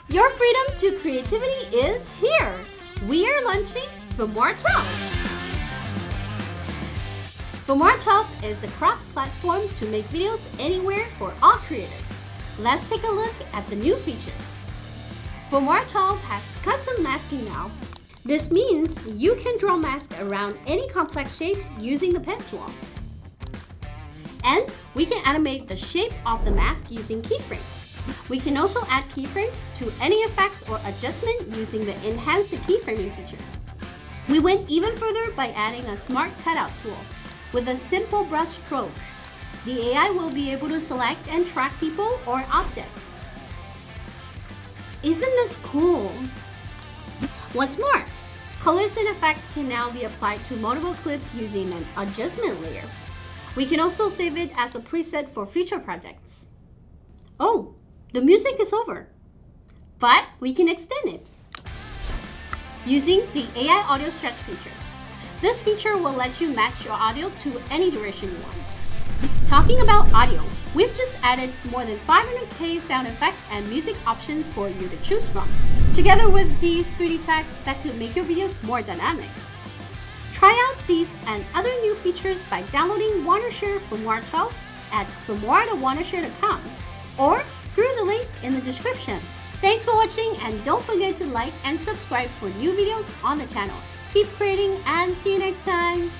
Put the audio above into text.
Your freedom to creativity is here. We are launching Filmora 12. Filmora 12 is a cross-platform to make videos anywhere for all creators. Let's take a look at the new features. Filmora 12 has custom masking now. This means you can draw masks around any complex shape using the pen tool. And we can animate the shape of the mask using keyframes. We can also add keyframes to any effects or adjustment using the enhanced keyframing feature. We went even further by adding a smart cutout tool. With a simple brush stroke, the AI will be able to select and track people or objects. Isn't this cool? What's more, colors and effects can now be applied to multiple clips using an adjustment layer. We can also save it as a preset for future projects. Oh, the music is over, but we can extend it using the AI audio stretch feature. This feature will let you match your audio to any duration you want. Talking about audio, we've just added more than 500k sound effects and music options for you to choose from, together with these 3D tags that could make your videos more dynamic. Try out these and other new features by downloading Wondershare Filmora 12 at filmora.wondershare.com or through the link in the description. Thanks for watching, and don't forget to like and subscribe for new videos on the channel. Keep creating and see you next time!